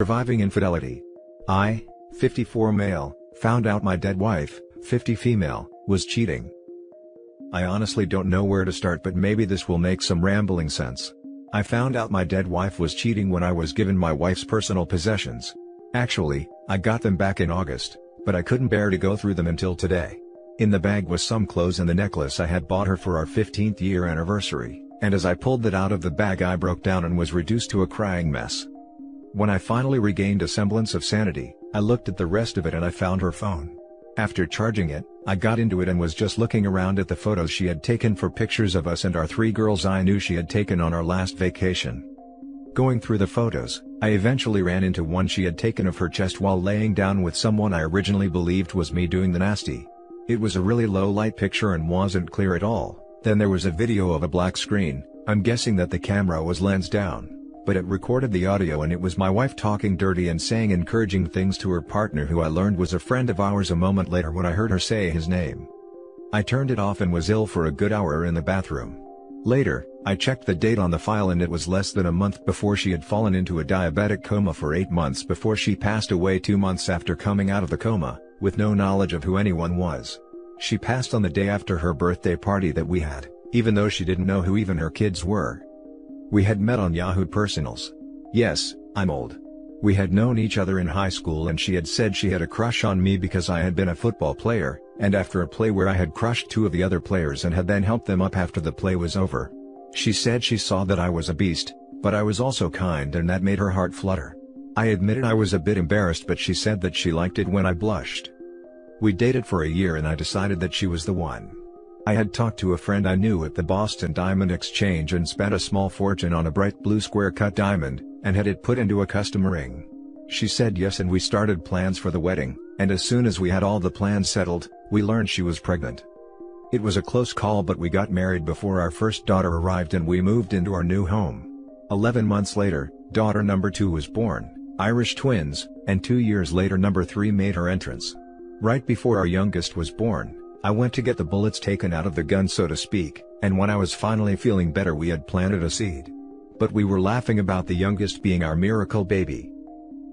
Surviving infidelity. I, 54 male, found out my dead wife, 50 female, was cheating. I honestly don't know where to start, but maybe this will make some rambling sense. I found out my dead wife was cheating when I was given my wife's personal possessions. Actually, I got them back in August, but I couldn't bear to go through them until today. In the bag was some clothes and the necklace I had bought her for our 15th year anniversary, and as I pulled that out of the bag I broke down and was reduced to a crying mess. When I finally regained a semblance of sanity, I looked at the rest of it and I found her phone. After charging it, I got into it and was just looking around at the photos she had taken for pictures of us and our 3 girls I knew she had taken on our last vacation. Going through the photos, I eventually ran into one she had taken of her chest while laying down with someone I originally believed was me doing the nasty. It was a really low light picture and wasn't clear at all. Then there was a video of a black screen. I'm guessing that the camera was lens down, but it recorded the audio and it was my wife talking dirty and saying encouraging things to her partner, who I learned was a friend of ours a moment later when I heard her say his name. I turned it off and was ill for a good hour in the bathroom. Later, I checked the date on the file and it was less than a month before she had fallen into a diabetic coma for 8 months before she passed away 2 months after coming out of the coma, with no knowledge of who anyone was. She passed on the day after her birthday party that we had, even though she didn't know who even her kids were. We had met on Yahoo Personals. Yes, I'm old. We had known each other in high school and she had said she had a crush on me because I had been a football player, and after a play where I had crushed 2 of the other players and had then helped them up after the play was over. She said she saw that I was a beast, but I was also kind and that made her heart flutter. I admitted I was a bit embarrassed, but she said that she liked it when I blushed. We dated for a year and I decided that she was the one. I had talked to a friend I knew at the Boston Diamond Exchange and spent a small fortune on a bright blue square cut diamond, and had it put into a custom ring. She said yes and we started plans for the wedding, and as soon as we had all the plans settled, we learned she was pregnant. It was a close call, but we got married before our first daughter arrived and we moved into our new home. 11 months later, daughter number 2 was born, Irish twins, and 2 years later number 3 made her entrance. Right before our youngest was born, I went to get the bullets taken out of the gun, so to speak, and when I was finally feeling better we had planted a seed. But we were laughing about the youngest being our miracle baby.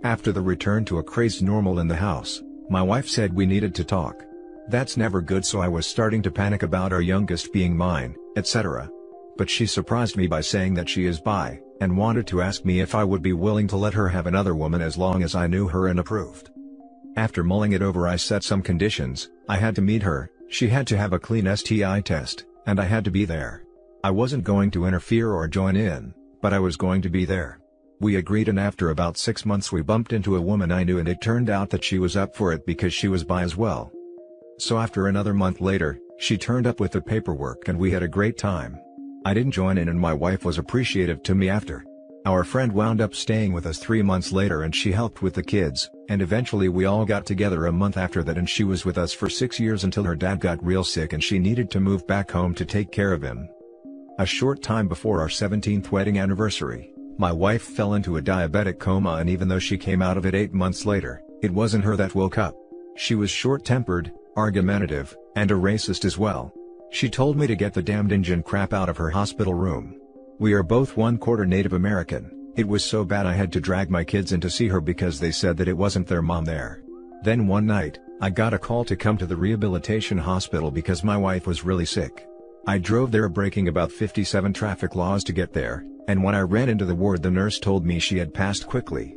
After the return to a crazed normal in the house, my wife said we needed to talk. That's never good, so I was starting to panic about our youngest being mine, etc. But she surprised me by saying that she is bi, and wanted to ask me if I would be willing to let her have another woman as long as I knew her and approved. After mulling it over, I set some conditions. I had to meet her, she had to have a clean STI test, and I had to be there. I wasn't going to interfere or join in, but I was going to be there. We agreed, and after about 6 months we bumped into a woman I knew and it turned out that she was up for it because she was bi as well. So after another month later, she turned up with the paperwork and we had a great time. I didn't join in and my wife was appreciative to me after. Our friend wound up staying with us 3 months later and she helped with the kids, and eventually we all got together a month after that, and she was with us for 6 years until her dad got real sick and she needed to move back home to take care of him. A short time before our 17th wedding anniversary, my wife fell into a diabetic coma, and even though she came out of it 8 months later, it wasn't her that woke up. She was short-tempered, argumentative, and a racist as well. She told me to get the damned Indian crap out of her hospital room. We are both 1/4 Native American. It was so bad I had to drag my kids in to see her because they said that it wasn't their mom there. Then one night, I got a call to come to the rehabilitation hospital because my wife was really sick. I drove there breaking about 57 traffic laws to get there, and when I ran into the ward the nurse told me she had passed quickly.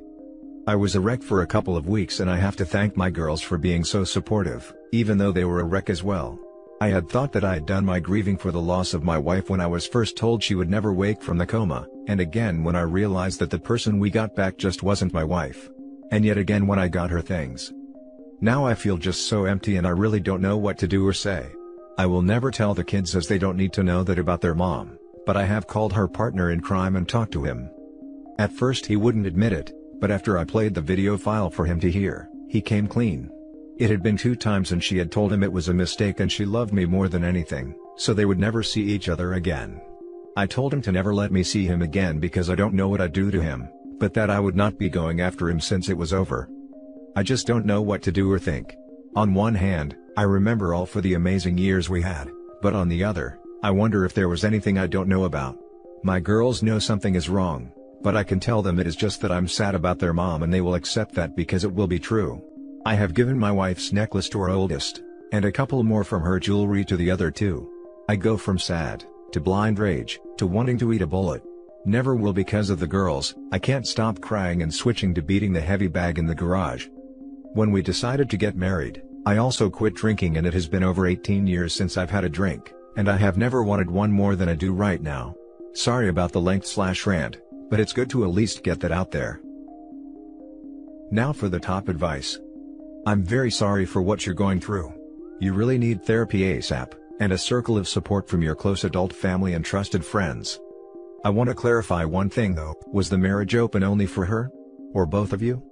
I was a wreck for a couple of weeks, and I have to thank my girls for being so supportive, even though they were a wreck as well. I had thought that I had done my grieving for the loss of my wife when I was first told she would never wake from the coma, and again when I realized that the person we got back just wasn't my wife. And yet again when I got her things. Now I feel just so empty and I really don't know what to do or say. I will never tell the kids as they don't need to know that about their mom, but I have called her partner in crime and talked to him. At first he wouldn't admit it, but after I played the video file for him to hear, he came clean. It had been 2 times and she had told him it was a mistake and she loved me more than anything, so they would never see each other again. I told him to never let me see him again because I don't know what I'd do to him, but that I would not be going after him since it was over. I just don't know what to do or think. On one hand, I remember all for the amazing years we had, but on the other, I wonder if there was anything I don't know about. My girls know something is wrong, but I can tell them it is just that I'm sad about their mom and they will accept that because it will be true. I have given my wife's necklace to her oldest, and a couple more from her jewelry to the other two. I go from sad, to blind rage, to wanting to eat a bullet. Never will because of the girls. I can't stop crying and switching to beating the heavy bag in the garage. When we decided to get married, I also quit drinking, and it has been over 18 years since I've had a drink, and I have never wanted one more than I do right now. Sorry about the length/rant, but it's good to at least get that out there. Now for the top advice. I'm very sorry for what you're going through. You really need therapy ASAP, and a circle of support from your close adult family and trusted friends. I want to clarify one thing though. Was the marriage open only for her? Or both of you?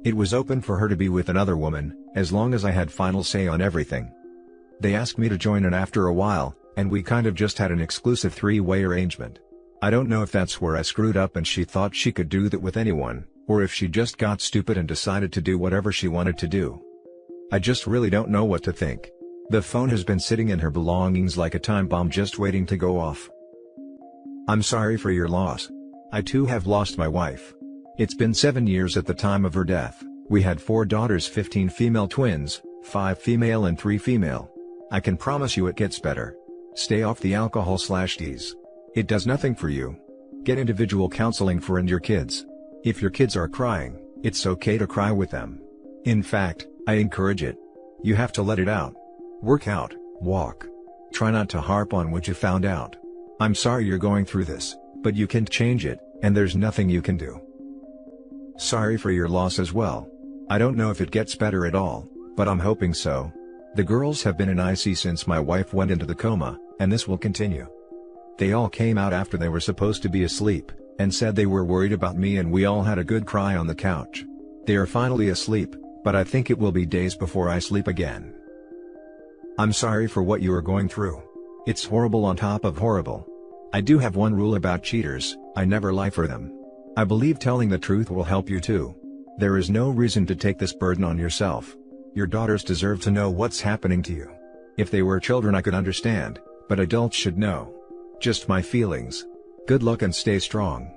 It was open for her to be with another woman, as long as I had final say on everything. They asked me to join in after a while, and we kind of just had an exclusive three-way arrangement. I don't know if that's where I screwed up and she thought she could do that with anyone, or if she just got stupid and decided to do whatever she wanted to do. I just really don't know what to think. The phone has been sitting in her belongings like a time bomb just waiting to go off. I'm sorry for your loss. I too have lost my wife. It's been 7 years at the time of her death. We had 4 daughters, 15 female twins, 5 female and 3 female. I can promise you it gets better. Stay off the alcohol/teas. It does nothing for you. Get individual counseling for your kids. If your kids are crying, it's okay to cry with them. In fact, I encourage it. You have to let it out. Work out, walk. Try not to harp on what you found out. I'm sorry you're going through this, but you can't change it, and there's nothing you can do. Sorry for your loss as well. I don't know if it gets better at all, but I'm hoping so. The girls have been in IC since my wife went into the coma, and this will continue. They all came out after they were supposed to be asleep, and said they were worried about me, and we all had a good cry on the couch. They are finally asleep, but I think it will be days before I sleep again. I'm sorry for what you are going through. It's horrible on top of horrible. I do have one rule about cheaters: I never lie for them. I believe telling the truth will help you too. There is no reason to take this burden on yourself. Your daughters deserve to know what's happening to you. If they were children I could understand, but adults should know. Just my feelings. Good luck and stay strong.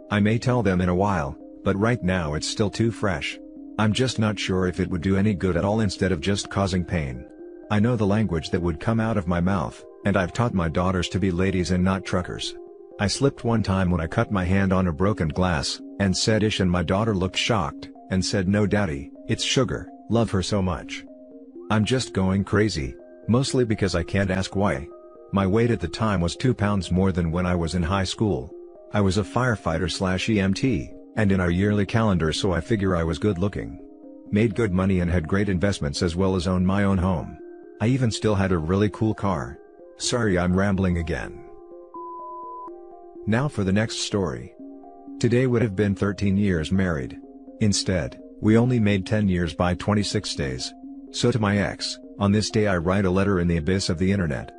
I may tell them in a while, but right now it's still too fresh. I'm just not sure if it would do any good at all instead of just causing pain. I know the language that would come out of my mouth, and I've taught my daughters to be ladies and not truckers. I slipped one time when I cut my hand on a broken glass, and said ish, and my daughter looked shocked, and said, "No daddy, it's sugar, love her so much." I'm just going crazy, mostly because I can't ask why. My weight at the time was 2 pounds more than when I was in high school. I was a firefighter/EMT, and in our yearly calendar, so I figure I was good looking. Made good money and had great investments as well as owned my own home. I even still had a really cool car. Sorry I'm rambling again. Now for the next story. Today would have been 13 years married. Instead, we only made 10 years by 26 days. So to my ex, on this day I write a letter in the abyss of the internet.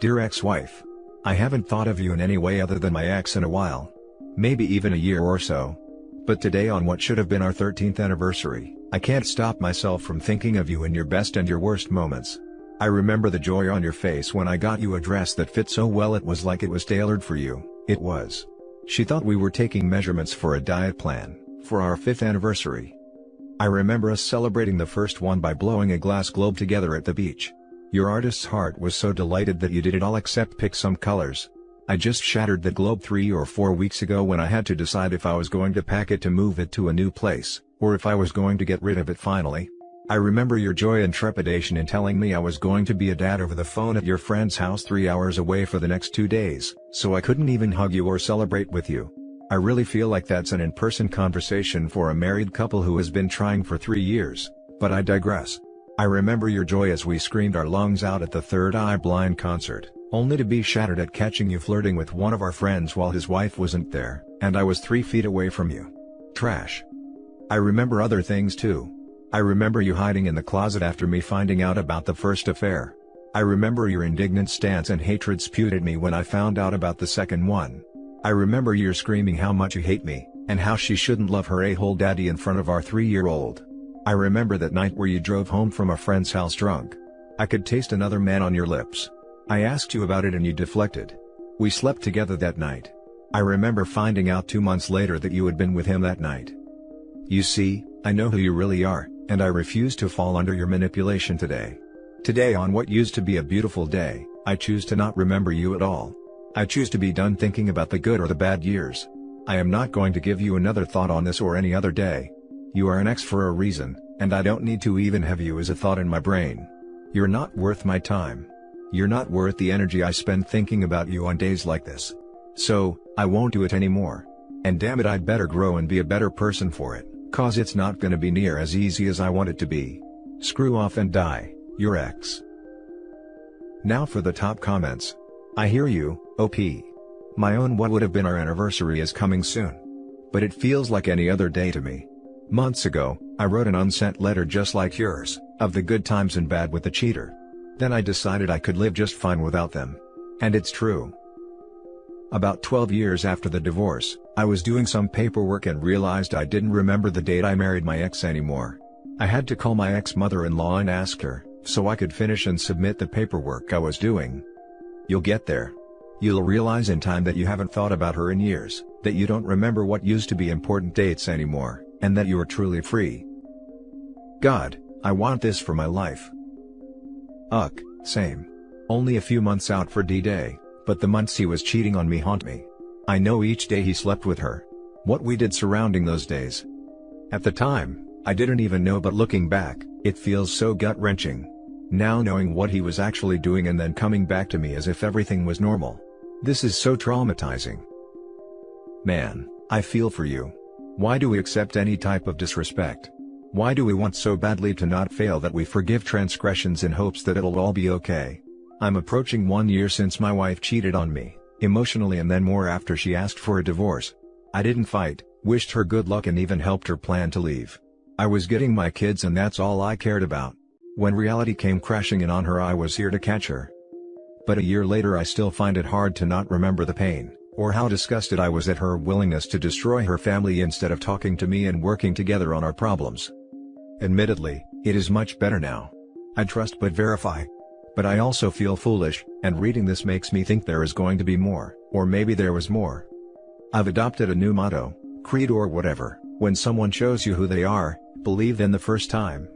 Dear ex-wife, I haven't thought of you in any way other than my ex in a while. Maybe even a year or so. But today, on what should have been our 13th anniversary, I can't stop myself from thinking of you in your best and your worst moments. I remember the joy on your face when I got you a dress that fit so well it was like it was tailored for you. It was. She thought we were taking measurements for a diet plan, for our 5th anniversary. I remember us celebrating the first one by blowing a glass globe together at the beach. Your artist's heart was so delighted that you did it all except pick some colors. I just shattered the globe 3 or 4 weeks ago when I had to decide if I was going to pack it to move it to a new place, or if I was going to get rid of it finally. I remember your joy and trepidation in telling me I was going to be a dad over the phone at your friend's house 3 hours away for the next 2 days, so I couldn't even hug you or celebrate with you. I really feel like that's an in-person conversation for a married couple who has been trying for 3 years, but I digress. I remember your joy as we screamed our lungs out at the Third Eye Blind concert, only to be shattered at catching you flirting with one of our friends while his wife wasn't there, and I was 3 feet away from you. Trash. I remember other things too. I remember you hiding in the closet after me finding out about the first affair. I remember your indignant stance and hatred spewed at me when I found out about the second one. I remember your screaming how much you hate me, and how she shouldn't love her a-hole daddy in front of our 3-year-old. I remember that night where you drove home from a friend's house drunk. I could taste another man on your lips. I asked you about it and you deflected. We slept together that night. I remember finding out 2 months later that you had been with him that night. You see, I know who you really are, and I refuse to fall under your manipulation today. Today, on what used to be a beautiful day, I choose to not remember you at all. I choose to be done thinking about the good or the bad years. I am not going to give you another thought on this or any other day. You are an ex for a reason, and I don't need to even have you as a thought in my brain. You're not worth my time. You're not worth the energy I spend thinking about you on days like this. So, I won't do it anymore. And damn it, I'd better grow and be a better person for it, cause it's not gonna be near as easy as I want it to be. Screw off and die, your ex. Now for the top comments. I hear you, OP. My own what would have been our anniversary is coming soon. But it feels like any other day to me. Months ago, I wrote an unsent letter just like yours, of the good times and bad with the cheater. Then I decided I could live just fine without them. And it's true. About 12 years after the divorce, I was doing some paperwork and realized I didn't remember the date I married my ex anymore. I had to call my ex-mother-in-law and ask her, so I could finish and submit the paperwork I was doing. You'll get there. You'll realize in time that you haven't thought about her in years, that you don't remember what used to be important dates anymore, and that you are truly free. God, I want this for my life. Same. Only a few months out for D-Day, but the months he was cheating on me haunt me. I know each day he slept with her. What we did surrounding those days. At the time, I didn't even know, but looking back, it feels so gut-wrenching. Now knowing what he was actually doing and then coming back to me as if everything was normal. This is so traumatizing. Man, I feel for you. Why do we accept any type of disrespect? Why do we want so badly to not fail that we forgive transgressions in hopes that it'll all be okay? I'm approaching 1 year since my wife cheated on me, emotionally, and then more after she asked for a divorce. I didn't fight, wished her good luck, and even helped her plan to leave. I was getting my kids, and that's all I cared about. When reality came crashing in on her, I was here to catch her. But a year later, I still find it hard to not remember the pain, or how disgusted I was at her willingness to destroy her family instead of talking to me and working together on our problems. Admittedly, it is much better now. I trust but verify. But I also feel foolish, and reading this makes me think there is going to be more, or maybe there was more. I've adopted a new motto, creed or whatever: when someone shows you who they are, believe them the first time.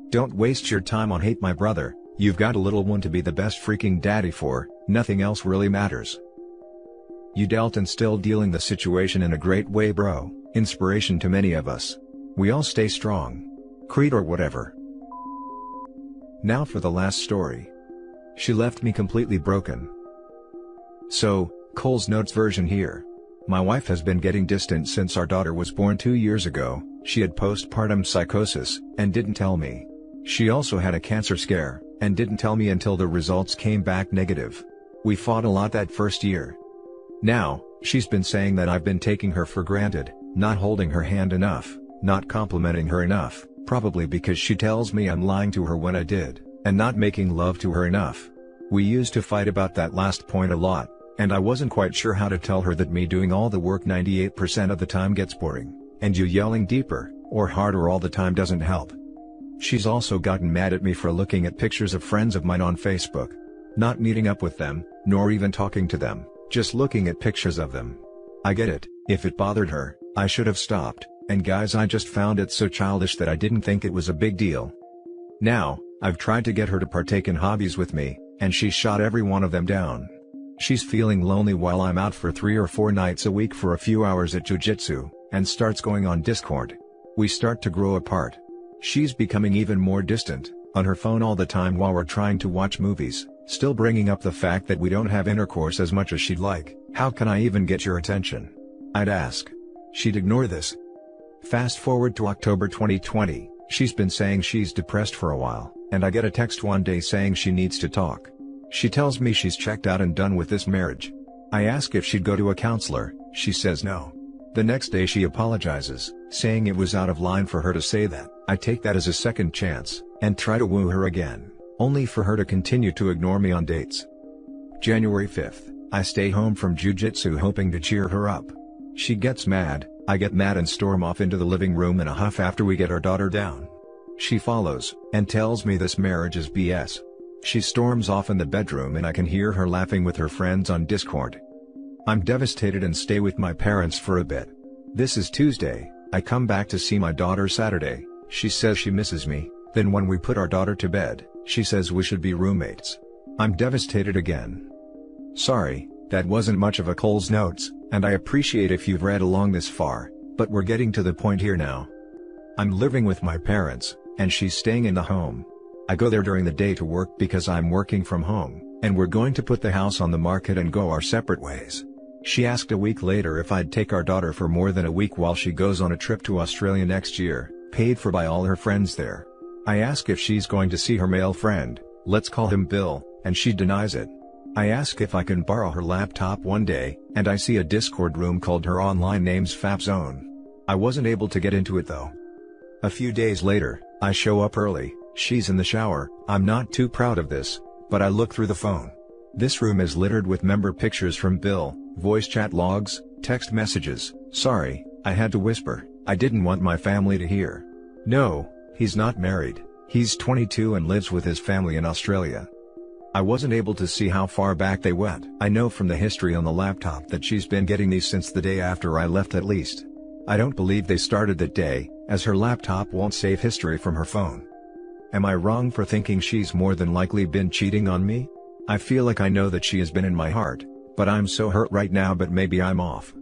Don't waste your time on hate, my brother. You've got a little one to be the best freaking daddy for, nothing else really matters. You dealt and still dealing the situation in a great way, bro, inspiration to many of us. We all stay strong. Creed or whatever. Now for the last story. She left me completely broken. So, Cole's Notes version here. My wife has been getting distant since our daughter was born 2 years ago. She had postpartum psychosis, and didn't tell me. She also had a cancer scare, and didn't tell me until the results came back negative. We fought a lot that first year. Now, she's been saying that I've been taking her for granted, not holding her hand enough, not complimenting her enough, probably because she tells me I'm lying to her when I did, and not making love to her enough. We used to fight about that last point a lot, and I wasn't quite sure how to tell her that me doing all the work 98% of the time gets boring, and you yelling deeper, or harder all the time doesn't help. She's also gotten mad at me for looking at pictures of friends of mine on Facebook. Not meeting up with them, nor even talking to them, just looking at pictures of them. I get it, if it bothered her, I should have stopped, and guys, I just found it so childish that I didn't think it was a big deal. Now, I've tried to get her to partake in hobbies with me, and she's shot every one of them down. She's feeling lonely while I'm out for 3 or 4 nights a week for a few hours at jiu-jitsu, and starts going on Discord. We start to grow apart. She's becoming even more distant, on her phone all the time while we're trying to watch movies, still bringing up the fact that we don't have intercourse as much as she'd like. How can I even get your attention? I'd ask. She'd ignore this. Fast forward to October 2020, she's been saying she's depressed for a while, and I get a text one day saying she needs to talk. She tells me she's checked out and done with this marriage. I ask if she'd go to a counselor, she says no. The next day she apologizes, saying it was out of line for her to say that. I take that as a second chance, and try to woo her again, only for her to continue to ignore me on dates. January 5th, I stay home from jiu-jitsu hoping to cheer her up. She gets mad, I get mad and storm off into the living room in a huff after we get our daughter down. She follows, and tells me this marriage is BS. She storms off in the bedroom and I can hear her laughing with her friends on Discord. I'm devastated and stay with my parents for a bit. This is Tuesday, I come back to see my daughter Saturday, she says she misses me, then when we put our daughter to bed, she says we should be roommates. I'm devastated again. Sorry, that wasn't much of a Cole's Notes, and I appreciate if you've read along this far, but we're getting to the point here now. I'm living with my parents, and she's staying in the home. I go there during the day to work because I'm working from home, and we're going to put the house on the market and go our separate ways. She asked a week later if I'd take our daughter for more than a week while she goes on a trip to Australia next year, paid for by all her friends there. I ask if she's going to see her male friend, let's call him Bill, and she denies it. I ask if I can borrow her laptop one day, and I see a Discord room called her online name's Fap Zone. I wasn't able to get into it though. A few days later, I show up early, she's in the shower, I'm not too proud of this, but I look through the phone. This room is littered with member pictures from Bill, voice chat logs, text messages. Sorry, I had to whisper, I didn't want my family to hear. No, he's not married, he's 22 and lives with his family in Australia. I wasn't able to see how far back they went. I know from the history on the laptop that she's been getting these since the day after I left at least. I don't believe they started that day, as her laptop won't save history from her phone. Am I wrong for thinking she's more than likely been cheating on me? I feel like I know that she has been in my heart, but I'm so hurt right now, but maybe I'm off.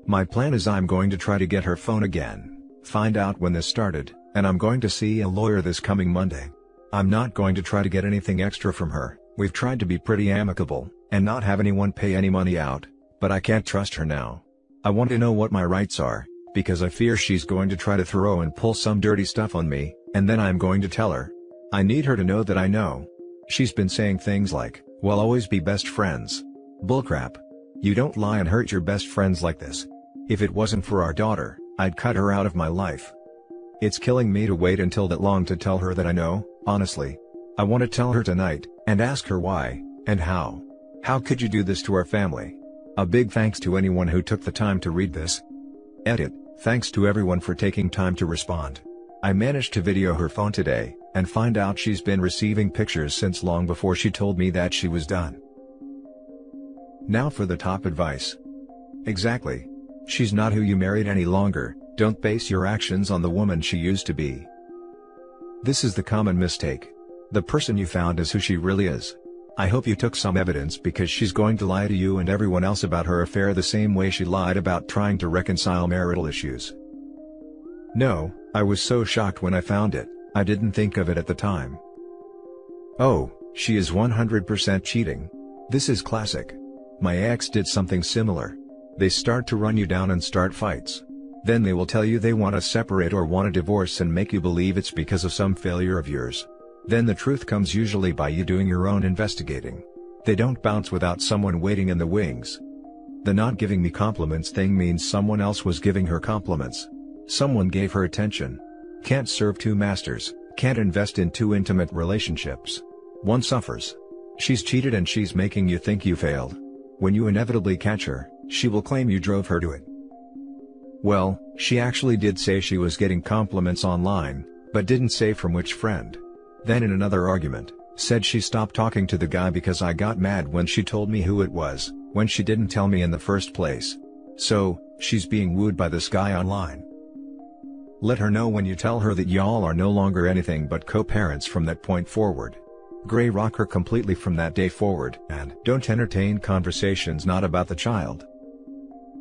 My plan is I'm going to try to get her phone again, find out when this started, and I'm going to see a lawyer this coming Monday. I'm not going to try to get anything extra from her, we've tried to be pretty amicable, and not have anyone pay any money out, but I can't trust her now. I want to know what my rights are, because I fear she's going to try to throw and pull some dirty stuff on me, and then I'm going to tell her. I need her to know that I know. She's been saying things like, "We'll always be best friends." Bullcrap. You don't lie and hurt your best friends like this. If it wasn't for our daughter, I'd cut her out of my life. It's killing me to wait until that long to tell her that I know, honestly. I want to tell her tonight, and ask her why, and how. How could you do this to our family? A big thanks to anyone who took the time to read this. Edit. Thanks to everyone for taking time to respond. I managed to video her phone today, and find out she's been receiving pictures since long before she told me that she was done. Now for the top advice. Exactly. She's not who you married any longer, don't base your actions on the woman she used to be. This is the common mistake. The person you found is who she really is. I hope you took some evidence, because she's going to lie to you and everyone else about her affair the same way she lied about trying to reconcile marital issues. No, I was so shocked when I found it, I didn't think of it at the time. Oh, she is 100% cheating. This is classic. My ex did something similar. They start to run you down and start fights. Then they will tell you they want to separate or want a divorce and make you believe it's because of some failure of yours. Then the truth comes usually by you doing your own investigating. They don't bounce without someone waiting in the wings. The not giving me compliments thing means someone else was giving her compliments. Someone gave her attention. Can't serve two masters, can't invest in two intimate relationships. One suffers. She's cheated and she's making you think you failed. When you inevitably catch her, she will claim you drove her to it. Well, she actually did say she was getting compliments online, but didn't say from which friend. Then in another argument, said she stopped talking to the guy because I got mad when she told me who it was, when she didn't tell me in the first place. So, she's being wooed by this guy online. Let her know when you tell her that y'all are no longer anything but co-parents from that point forward. Gray rock her completely from that day forward, and don't entertain conversations not about the child.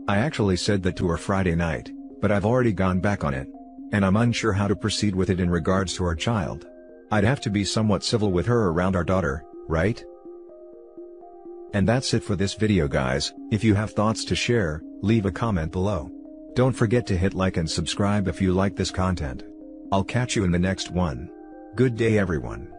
I actually said that to her Friday night, but I've already gone back on it. And I'm unsure how to proceed with it in regards to our child. I'd have to be somewhat civil with her around our daughter, right? And that's it for this video, guys. If you have thoughts to share, leave a comment below. Don't forget to hit like and subscribe if you like this content. I'll catch you in the next one. Good day everyone.